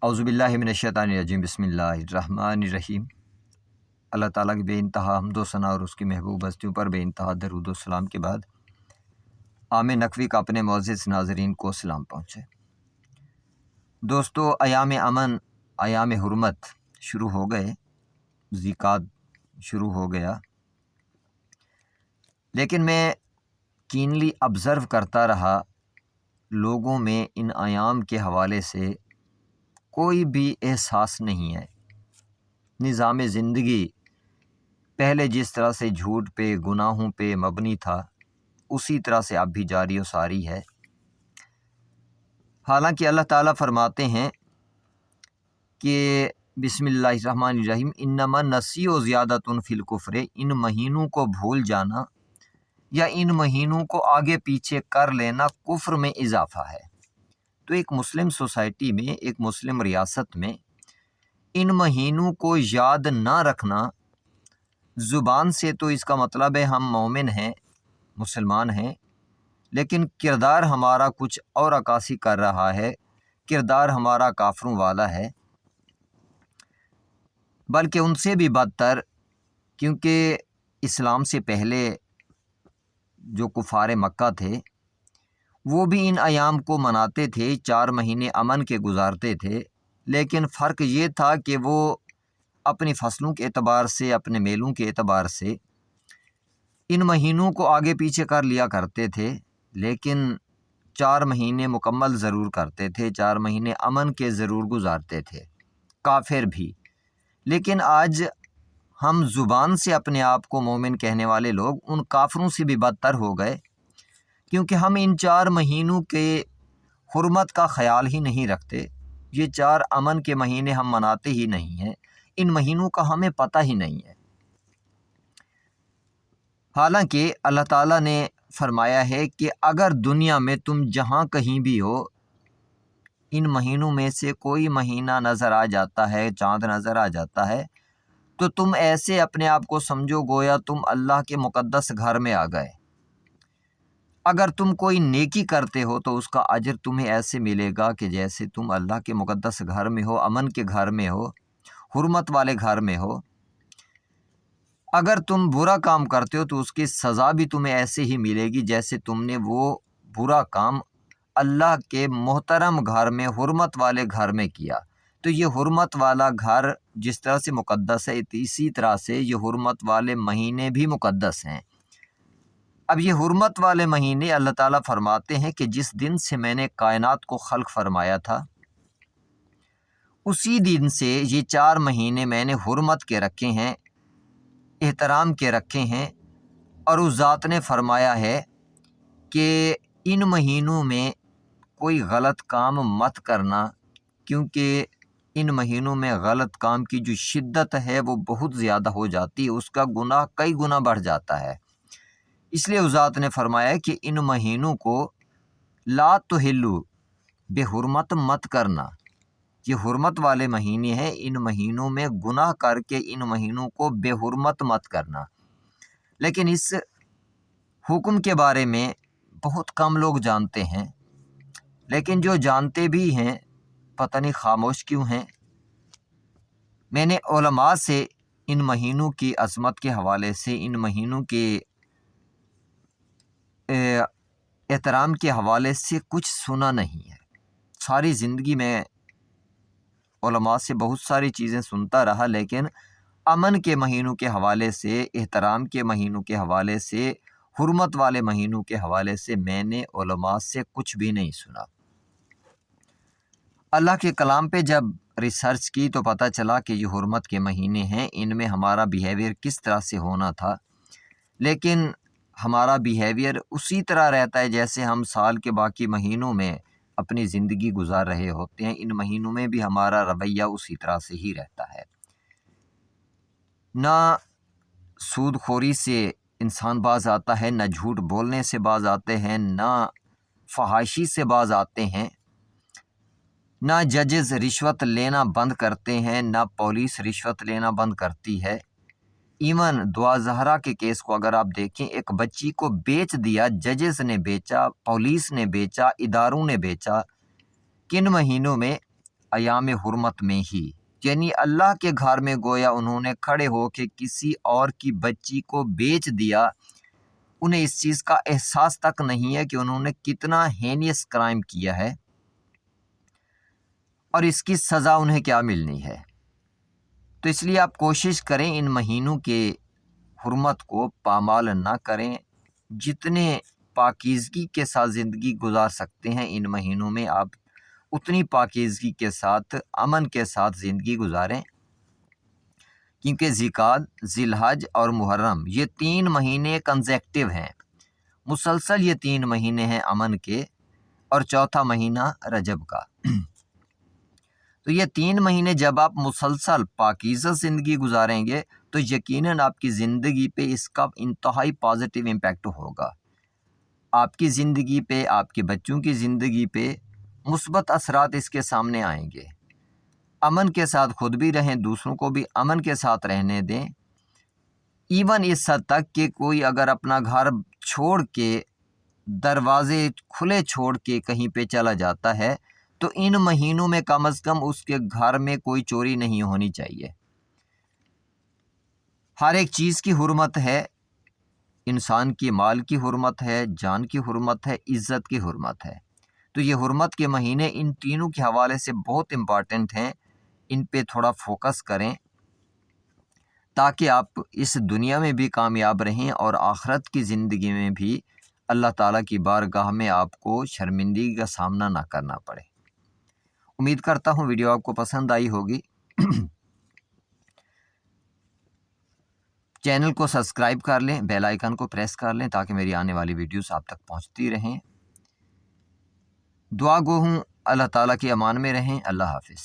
اعوذ باللہ من الشیطان الرجیم، بسم اللہ الرحمن الرحیم۔ اللہ تعالیٰ کی بے انتہا حمد و ثنا اور اس کی محبوب ہستیوں پر بے انتہا درود و سلام کے بعد عام نقوی کا اپنے معزز ناظرین کو سلام پہنچے۔ دوستو، ایام امن، ایام حرمت شروع ہو گئے، ذیقعد شروع ہو گیا، لیکن میں کینلی آبزرو کرتا رہا لوگوں میں ان ایام کے حوالے سے کوئی بھی احساس نہیں ہے۔ نظام زندگی پہلے جس طرح سے جھوٹ پہ، گناہوں پہ مبنی تھا، اسی طرح سے اب بھی جاری و ساری ہے۔ حالانکہ اللہ تعالیٰ فرماتے ہیں کہ بسم اللہ الرحمن الرحیم، انما النسیء زیادۃ فی الکفر، ان مہینوں کو بھول جانا یا ان مہینوں کو آگے پیچھے کر لینا کفر میں اضافہ ہے۔ تو ایک مسلم سوسائٹی میں، ایک مسلم ریاست میں ان مہینوں کو یاد نہ رکھنا، زبان سے تو اس کا مطلب ہے ہم مومن ہیں، مسلمان ہیں، لیکن کردار ہمارا کچھ اور عکاسی کر رہا ہے، کردار ہمارا کافروں والا ہے، بلکہ ان سے بھی بدتر، کیونکہ اسلام سے پہلے جو کفار مکہ تھے وہ بھی ان ایام کو مناتے تھے، 4 مہینے امن کے گزارتے تھے، لیکن فرق یہ تھا کہ وہ اپنی فصلوں کے اعتبار سے، اپنے میلوں کے اعتبار سے ان مہینوں کو آگے پیچھے کر لیا کرتے تھے، لیکن 4 مہینے مکمل ضرور کرتے تھے، 4 مہینے امن کے ضرور گزارتے تھے، کافر بھی۔ لیکن آج ہم زبان سے اپنے آپ کو مومن کہنے والے لوگ ان کافروں سے بھی بدتر ہو گئے، کیونکہ ہم ان 4 مہینوں کے حرمت کا خیال ہی نہیں رکھتے۔ یہ 4 امن کے مہینے ہم مناتے ہی نہیں ہیں، ان مہینوں کا ہمیں پتہ ہی نہیں ہے۔ حالانکہ اللہ تعالیٰ نے فرمایا ہے کہ اگر دنیا میں تم جہاں کہیں بھی ہو، ان مہینوں میں سے کوئی مہینہ نظر آ جاتا ہے، چاند نظر آ جاتا ہے، تو تم ایسے اپنے آپ کو سمجھو گویا تم اللہ کے مقدس گھر میں آ گئے۔ اگر تم کوئی نیکی کرتے ہو تو اس کا اجر تمہیں ایسے ملے گا کہ جیسے تم اللہ کے مقدس گھر میں ہو، امن کے گھر میں ہو، حرمت والے گھر میں ہو۔ اگر تم برا کام کرتے ہو تو اس کی سزا بھی تمہیں ایسے ہی ملے گی جیسے تم نے وہ برا کام اللہ کے محترم گھر میں، حرمت والے گھر میں کیا۔ تو یہ حرمت والا گھر جس طرح سے مقدس ہے، اسی طرح سے یہ حرمت والے مہینے بھی مقدس ہیں۔ اب یہ حرمت والے مہینے اللہ تعالیٰ فرماتے ہیں کہ جس دن سے میں نے کائنات کو خلق فرمایا تھا، اسی دن سے یہ 4 مہینے میں نے حرمت کے رکھے ہیں، احترام کے رکھے ہیں، اور اس ذات نے فرمایا ہے کہ ان مہینوں میں کوئی غلط کام مت کرنا، کیونکہ ان مہینوں میں غلط کام کی جو شدت ہے وہ بہت زیادہ ہو جاتی ہے، اس کا گناہ کئی گنا بڑھ جاتا ہے۔ اس لیے اس ذات نے فرمایا کہ ان مہینوں کو لا تحلوا، بے حرمت مت کرنا۔ یہ حرمت والے مہینے ہیں، ان مہینوں میں گناہ کر کے ان مہینوں کو بے حرمت مت کرنا۔ لیکن اس حکم کے بارے میں بہت کم لوگ جانتے ہیں، لیکن جو جانتے بھی ہیں پتہ نہیں خاموش کیوں ہیں۔ میں نے علماء سے ان مہینوں کی عظمت کے حوالے سے، ان مہینوں کے احترام کے حوالے سے کچھ سنا نہیں ہے۔ ساری زندگی میں علماء سے بہت ساری چیزیں سنتا رہا، لیکن امن کے مہینوں کے حوالے سے، احترام کے مہینوں کے حوالے سے، حرمت والے مہینوں کے حوالے سے میں نے علماء سے کچھ بھی نہیں سنا۔ اللہ کے کلام پہ جب ریسرچ کی تو پتہ چلا کہ یہ حرمت کے مہینے ہیں، ان میں ہمارا بیہیویئر کس طرح سے ہونا تھا، لیکن ہمارا بیہیویئر اسی طرح رہتا ہے جیسے ہم سال کے باقی مہینوں میں اپنی زندگی گزار رہے ہوتے ہیں۔ ان مہینوں میں بھی ہمارا رویہ اسی طرح سے ہی رہتا ہے۔ نہ سود خوری سے انسان باز آتا ہے، نہ جھوٹ بولنے سے باز آتے ہیں، نہ فحاشی سے باز آتے ہیں، نہ ججز رشوت لینا بند کرتے ہیں، نہ پولیس رشوت لینا بند کرتی ہے۔ ایون دعا زہرا کے کیس کو اگر آپ دیکھیں، ایک بچی کو بیچ دیا، ججز نے بیچا، پولیس نے بیچا، اداروں نے بیچا۔ کن مہینوں میں؟ ایام حرمت میں ہی، یعنی اللہ کے گھر میں گویا انہوں نے کھڑے ہو کے کسی اور کی بچی کو بیچ دیا، انہیں اس چیز کا احساس تک نہیں ہے کہ انہوں نے کتنا ہینیس کرائم کیا ہے اور اس کی سزا انہیں کیا ملنی ہے۔ تو اس لیے آپ کوشش کریں ان مہینوں کے حرمت کو پامال نہ کریں، جتنے پاکیزگی کے ساتھ زندگی گزار سکتے ہیں ان مہینوں میں آپ اتنی پاکیزگی کے ساتھ، امن کے ساتھ زندگی گزاریں، کیونکہ ذیقعد، ذی الحج اور محرم یہ 3 مہینے کنزیکٹیو ہیں، مسلسل یہ 3 مہینے ہیں امن کے، اور چوتھا مہینہ رجب کا۔ تو یہ 3 مہینے جب آپ مسلسل پاکیزہ زندگی گزاریں گے تو یقیناً آپ کی زندگی پہ اس کا انتہائی پازیٹیو امپیکٹ ہوگا، آپ کی زندگی پہ، آپ کے بچوں کی زندگی پہ مثبت اثرات اس کے سامنے آئیں گے۔ امن کے ساتھ خود بھی رہیں، دوسروں کو بھی امن کے ساتھ رہنے دیں، ایون اس حد تک کہ کوئی اگر اپنا گھر چھوڑ کے، دروازے کھلے چھوڑ کے کہیں پہ چلا جاتا ہے تو ان مہینوں میں کم از کم اس کے گھر میں کوئی چوری نہیں ہونی چاہیے۔ ہر ایک چیز کی حرمت ہے، انسان کی مال کی حرمت ہے، جان کی حرمت ہے، عزت کی حرمت ہے۔ تو یہ حرمت کے مہینے ان تینوں کے حوالے سے بہت امپارٹنٹ ہیں، ان پہ تھوڑا فوکس کریں تاکہ آپ اس دنیا میں بھی کامیاب رہیں اور آخرت کی زندگی میں بھی اللہ تعالیٰ کی بارگاہ میں آپ کو شرمندگی کا سامنا نہ کرنا پڑے۔ امید کرتا ہوں ویڈیو آپ کو پسند آئی ہوگی۔ چینل کو سبسکرائب کر لیں، بیل آئیکن کو پریس کر لیں تاکہ میری آنے والی ویڈیوز آپ تک پہنچتی رہیں۔ دعا گو ہوں، اللہ تعالیٰ کی امان میں رہیں۔ اللہ حافظ۔